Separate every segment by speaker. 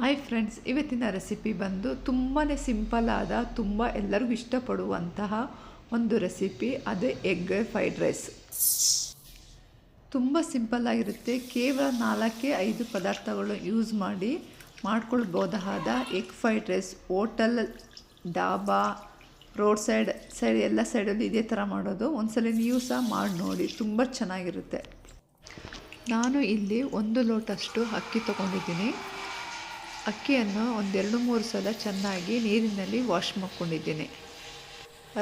Speaker 1: Hi friends, ಇವತ್ತಿನ recipe ಬಂದು ತುಂಬಾ ಸಿಂಪಲ್ ಆದ ತುಂಬ ಎಲ್ಲರಿಗೂ ಇಷ್ಟಪಡುವಂತಹ ಒಂದು ರೆಸಿಪಿ, ಅದೇ ಎಗ್ ಫ್ರೈಡ್ ರೈಸ್. ತುಂಬ ಸಿಂಪಲ್ ಆಗಿರುತ್ತೆ. ಕೇವಲ 4-5 ಪದಾರ್ಥಗಳು ಯೂಸ್ ಮಾಡಿ ಮಾಡ್ಕೊಳ್ಬಹುದಾದ egg fried rice. Hotel, dhaba, roadside ಎಲ್ಲ ಸೈಡಲ್ಲಿ ಇದೇ ಥರ ಮಾಡೋದು. ಒಂದ್ಸಲ ನೀವು ಸಹ ಮಾಡಿ ನೋಡಿ, ತುಂಬ ಚೆನ್ನಾಗಿರುತ್ತೆ. ನಾನು ಇಲ್ಲಿ 1 ಲೋಟಷ್ಟು ಅಕ್ಕಿ ತೊಗೊಂಡಿದ್ದೀನಿ. ಅಕ್ಕಿಯನ್ನು 1-2-3 ಸಲ ಚೆನ್ನಾಗಿ ನೀರಿನಲ್ಲಿ ವಾಶ್ ಮಾಡ್ಕೊಂಡಿದ್ದೀನಿ.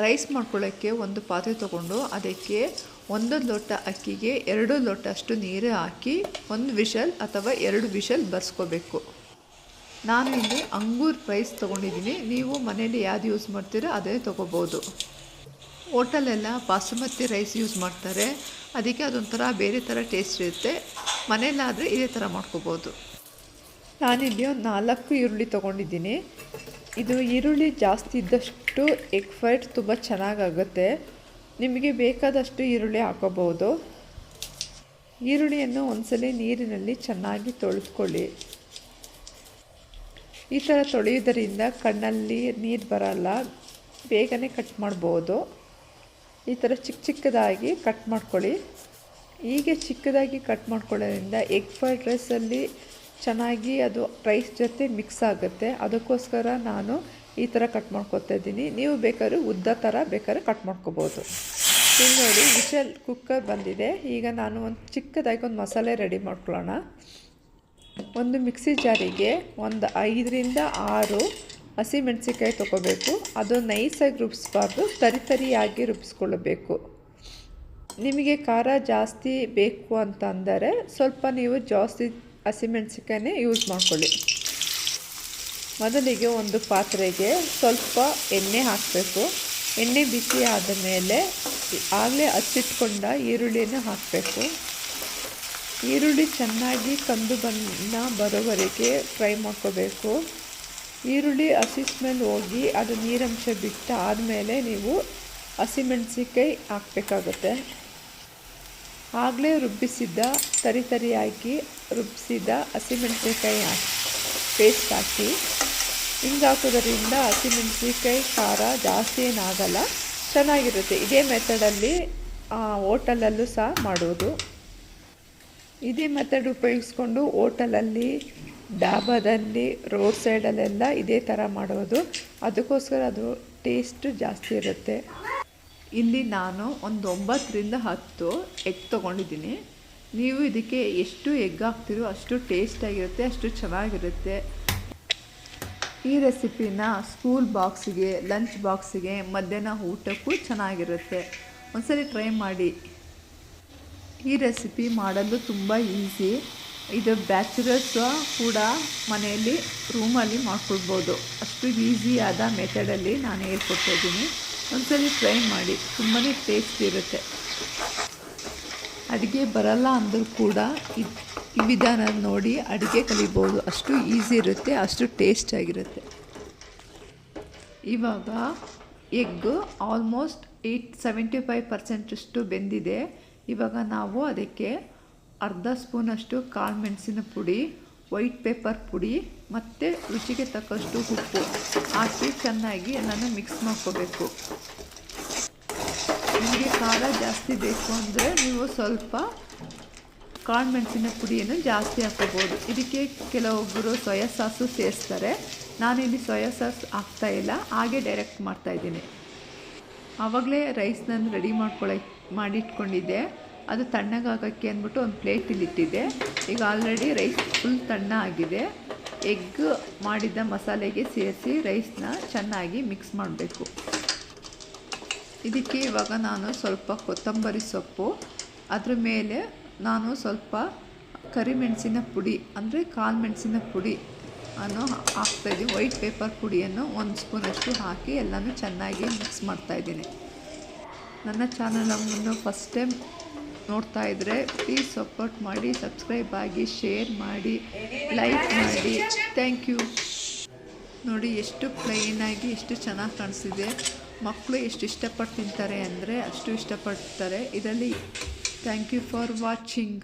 Speaker 1: ರೈಸ್ ಮಾಡ್ಕೊಳ್ಳೋಕ್ಕೆ ಒಂದು ಪಾತ್ರೆ ತೊಗೊಂಡು ಅದಕ್ಕೆ 1 ಲೋಟ ಅಕ್ಕಿಗೆ 2 ಲೋಟ ಅಷ್ಟು ನೀರು ಹಾಕಿ 1 ವಿಷಲ್ ಅಥವಾ 2 ವಿಷಲ್ ಬರ್ಸ್ಕೋಬೇಕು. ನಾನು ಇಲ್ಲಿ ಅಂಗೂರ್ ರೈಸ್ ತೊಗೊಂಡಿದ್ದೀನಿ. ನೀವು ಮನೇಲಿ ಯಾವುದು ಯೂಸ್ ಮಾಡ್ತೀರೋ ಅದೇ ತೊಗೋಬೋದು. ಹೋಟೆಲೆಲ್ಲ ಬಾಸುಮತಿ ರೈಸ್ ಯೂಸ್ ಮಾಡ್ತಾರೆ, ಅದಕ್ಕೆ ಅದೊಂಥರ ಬೇರೆ ಥರ ಟೇಸ್ಟ್ ಇರುತ್ತೆ. ಮನೆಯಲ್ಲಾದರೆ ಇದೇ ಥರ ಮಾಡ್ಕೋಬೋದು. ನಾನಿಲ್ಲಿ ಒಂದು 4 ಈರುಳ್ಳಿ ತೊಗೊಂಡಿದ್ದೀನಿ. ಇದು ಈರುಳ್ಳಿ ಜಾಸ್ತಿ ಇದ್ದಷ್ಟು ಎಗ್ ಫ್ರೈಡ್ ತುಂಬ ಚೆನ್ನಾಗಾಗುತ್ತೆ. ನಿಮಗೆ ಬೇಕಾದಷ್ಟು ಈರುಳ್ಳಿ ಹಾಕೋಬಹುದು. ಈರುಳ್ಳಿಯನ್ನು ಒಂದ್ಸಲ ನೀರಿನಲ್ಲಿ ಚೆನ್ನಾಗಿ ತೊಳೆದುಕೊಳ್ಳಿ. ಈ ಥರ ತೊಳೆಯೋದರಿಂದ ಕಣ್ಣಲ್ಲಿ ನೀರು ಬರಲ್ಲ, ಬೇಗನೆ ಕಟ್ ಮಾಡ್ಬೋದು. ಈ ಥರ ಚಿಕ್ಕದಾಗಿ ಕಟ್ ಮಾಡ್ಕೊಳ್ಳಿ. ಹೀಗೆ ಚಿಕ್ಕದಾಗಿ ಕಟ್ ಮಾಡ್ಕೊಳ್ಳೋದ್ರಿಂದ ಎಗ್ ಫ್ರೈಡ್ ರೈಸಲ್ಲಿ ಚೆನ್ನಾಗಿ ಅದು ರೈಸ್ ಜೊತೆ ಮಿಕ್ಸ್ ಆಗುತ್ತೆ. ಅದಕ್ಕೋಸ್ಕರ ನಾನು ಈ ಥರ ಕಟ್ ಮಾಡ್ಕೊತಾ ಇದ್ದೀನಿ. ನೀವು ಬೇಕಾದ್ರೆ ಉದ್ದ ಥರ ಬೇಕಾದ್ರೆ ಕಟ್ ಮಾಡ್ಕೋಬೋದು. ಇಲ್ಲಿ ನೋಡಿ, ವಿಷಲ್ ಕುಕ್ಕರ್ ಬಂದಿದೆ. ಈಗ ನಾನು ಒಂದು ಚಿಕ್ಕದಾಗಿ ಒಂದು ಮಸಾಲೆ ರೆಡಿ ಮಾಡ್ಕೊಳ್ಳೋಣ. ಒಂದು ಮಿಕ್ಸಿ ಜಾರಿಗೆ 5-6 ಹಸಿಮೆಣಸಿಕಾಯಿ ತೊಗೋಬೇಕು. ಅದು ನೈಸಾಗಿ ರುಬ್ಬಿಸ್ಬಾರ್ದು, ತರಿಯಾಗಿ ರುಬ್ಬಿಸ್ಕೊಳ್ಳಬೇಕು. ನಿಮಗೆ ಖಾರ ಜಾಸ್ತಿ ಬೇಕು ಅಂತ ಅಂದರೆ ಸ್ವಲ್ಪ ನೀವು ಜಾಸ್ತಿ ಹಸಿಮೆಣಸಿಕಾಯನ್ನೇ ಯೂಸ್ ಮಾಡ್ಕೊಳ್ಳಿ. ಮೊದಲಿಗೆ ಒಂದು ಪಾತ್ರೆಗೆ ಸ್ವಲ್ಪ ಎಣ್ಣೆ ಹಾಕಬೇಕು. ಎಣ್ಣೆ ಬಿಸಿ ಆದ ಮೇಲೆ ಆಗಲೇ ಹಚ್ಚಿಟ್ಕೊಂಡ ಈರುಳ್ಳಿಯನ್ನು ಹಾಕಬೇಕು. ಈರುಳ್ಳಿ ಚೆನ್ನಾಗಿ ಕಂದು ಬಣ್ಣ ಬರೋವರೆಗೆ ಫ್ರೈ ಮಾಡ್ಕೋಬೇಕು. ಈರುಳ್ಳಿ ಹಸಿ ಸ್ಮೆಲ್ ಹೋಗಿ ಅದು ನೀರಂಶ ಬಿಟ್ಟು ಆದಮೇಲೆ ನೀವು ಹಸಿಮೆಣಸಿಕಾಯಿ ಹಾಕಬೇಕಾಗುತ್ತೆ. ಆಗಲೇ ರುಬ್ಬಿಸಿದ್ದ ತರಿಯಾಗಿ ರುಬ್ಬಿಸಿದ ಹಸಿಮೆಣಸಿಕಾಯಿ ಪೇಸ್ಟ್ ಹಾಕಿ. ಹಿಂಗೆ ಹಾಕೋದ್ರಿಂದ ಹಸಿಮೆಣಸಿಕಾಯಿ ಖಾರ ಜಾಸ್ತಿ ಏನಾಗಲ್ಲ, ಚೆನ್ನಾಗಿರುತ್ತೆ. ಇದೇ ಮೆಥಡಲ್ಲಿ ಹೋಟೆಲಲ್ಲೂ ಸಹ ಮಾಡೋದು. ಇದೇ ಮೆಥಡ್ ಉಪಯೋಗಿಸ್ಕೊಂಡು ಹೋಟೆಲಲ್ಲಿ, ಡಾಬಾದಲ್ಲಿ, ರೋಡ್ ಸೈಡಲ್ಲೆಲ್ಲ ಇದೇ ಥರ ಮಾಡೋದು. ಅದಕ್ಕೋಸ್ಕರ ಅದು ಟೇಸ್ಟ್ ಜಾಸ್ತಿ ಇರುತ್ತೆ. ಇಲ್ಲಿ ನಾನು ಒಂದು 9-10 ಎಗ್ ತೊಗೊಂಡಿದ್ದೀನಿ. ನೀವು ಇದಕ್ಕೆ ಎಷ್ಟು ಎಗ್ ಹಾಕ್ತಿರೋ ಅಷ್ಟು ಟೇಸ್ಟಾಗಿರುತ್ತೆ, ಅಷ್ಟು ಚೆನ್ನಾಗಿರುತ್ತೆ. ಈ ರೆಸಿಪಿನ ಸ್ಕೂಲ್ ಬಾಕ್ಸಿಗೆ, ಲಂಚ್ ಬಾಕ್ಸಿಗೆ, ಮಧ್ಯಾಹ್ನ ಊಟಕ್ಕೂ ಚೆನ್ನಾಗಿರುತ್ತೆ. ಒಂದ್ಸರಿ ಟ್ರೈ ಮಾಡಿ. ಈ ರೆಸಿಪಿ ಮಾಡಲು ತುಂಬ ಈಸಿ. ಇದು ಬ್ಯಾಚುಲರ್ಸ್ ಕೂಡ ಮನೆಯಲ್ಲಿ ರೂಮಲ್ಲಿ ಮಾಡ್ಕೊಳ್ಬೋದು. ಅಷ್ಟು ಈಸಿಯಾದ ಮೆಥಡಲ್ಲಿ ನಾನು ಹೇಳ್ಕೊಡ್ತಾ ಇದ್ದೀನಿ. ಒಂದ್ಸಲಿ ಟ್ರೈ ಮಾಡಿ, ತುಂಬಾ ಟೇಸ್ಟ್ ಇರುತ್ತೆ. ಅಡುಗೆ ಬರಲ್ಲ ಅಂದರೂ ಕೂಡ ಈ ವಿಧಾನ ನೋಡಿ ಅಡುಗೆ ಕಲಿಬೋದು. ಅಷ್ಟು ಈಸಿ ಇರುತ್ತೆ, ಅಷ್ಟು ಟೇಸ್ಟ್ ಆಗಿರುತ್ತೆ. ಇವಾಗ ಎಗ್ ಆಲ್ಮೋಸ್ಟ್ 75% ಬೆಂದಿದೆ. ಇವಾಗ ನಾವು ಅದಕ್ಕೆ ಅರ್ಧ ಸ್ಪೂನಷ್ಟು ಕಾಳು ಮೆಣಸಿನ ಪುಡಿ, ವೈಟ್ ಪೇಪರ್ ಪುಡಿ ಮತ್ತು ರುಚಿಗೆ ತಕ್ಕಷ್ಟು ಉಪ್ಪು ಹಾಕಿ ಚೆನ್ನಾಗಿ ಎಲ್ಲನೂ ಮಿಕ್ಸ್ ಮಾಡ್ಕೋಬೇಕು. ನಿಮಗೆ ಖಾರ ಜಾಸ್ತಿ ಬೇಕು ಅಂದರೆ ನೀವು ಸ್ವಲ್ಪ ಕಾಳು ಮೆಣಸಿನ ಪುಡಿಯನ್ನು ಜಾಸ್ತಿ ಹಾಕೋಬೋದು. ಇದಕ್ಕೆ ಕೆಲವೊಬ್ಬರು ಸೋಯಾ ಸಾಸು ಸೇರಿಸ್ತಾರೆ. ನಾನಿಲ್ಲಿ ಸೋಯಾ ಸಾಸ್ ಹಾಕ್ತಾಯಿಲ್ಲ, ಹಾಗೆ ಡೈರೆಕ್ಟ್ ಮಾಡ್ತಾಯಿದ್ದೀನಿ. ಆವಾಗಲೇ ರೈಸ್ನ ರೆಡಿ ಮಾಡಿಟ್ಕೊಂಡಿದ್ದೆ. ಅದು ತಣ್ಣಗಾಗೋಕ್ಕೆ ಅಂದ್ಬಿಟ್ಟು ಒಂದು ಪ್ಲೇಟಲ್ಲಿ ಇಟ್ಟಿದ್ದೆ. ಈಗ ಆಲ್ರೆಡಿ ರೈಸ್ ಫುಲ್ ತಣ್ಣ ಆಗಿದೆ. ಎಗ್ ಮಾಡಿದ ಮಸಾಲೆಗೆ ಸೇರಿಸಿ ರೈಸ್ನ ಚೆನ್ನಾಗಿ ಮಿಕ್ಸ್ ಮಾಡಬೇಕು. ಇದಕ್ಕೆ ಇವಾಗ ನಾನು ಸ್ವಲ್ಪ ಕೊತ್ತಂಬರಿ ಸೊಪ್ಪು, ಅದ್ರ ಮೇಲೆ ನಾನು ಸ್ವಲ್ಪ ಕರಿಮೆಣಸಿನ ಪುಡಿ ಅಂದರೆ ಕಾಳು ಮೆಣಸಿನ ಪುಡಿ ಅನ್ನು ಹಾಕ್ತಾಯಿದ್ದೀನಿ. ವೈಟ್ ಪೇಪರ್ ಪುಡಿಯನ್ನು 1 ಸ್ಪೂನಷ್ಟು ಹಾಕಿ ಎಲ್ಲನೂ ಚೆನ್ನಾಗಿ ಮಿಕ್ಸ್ ಮಾಡ್ತಾಯಿದ್ದೀನಿ. ನನ್ನ ಚಾನಲನ್ನು ಫಸ್ಟ್ ಟೈಮ್ ನೋಡ್ತಾ ಇದ್ದರೆ ಪ್ಲೀಸ್ ಸಪೋರ್ಟ್ ಮಾಡಿ, ಸಬ್ಸ್ಕ್ರೈಬ್ ಆಗಿ, ಶೇರ್ ಮಾಡಿ, ಲೈಕ್ ಮಾಡಿ. Thank you. ನೋಡಿ ಎಷ್ಟು ಪ್ಲೈನಾಗಿ ಎಷ್ಟು ಚೆನ್ನಾಗಿ ಕಾಣಿಸ್ತಿದೆ. ಮಕ್ಕಳು ಎಷ್ಟು ಇಷ್ಟಪಟ್ಟು ತಿಂತಾರೆ ಅಂದರೆ ಅಷ್ಟು ಇಷ್ಟಪಡ್ತಾರೆ ಇದರಲ್ಲಿ. Thank you for watching.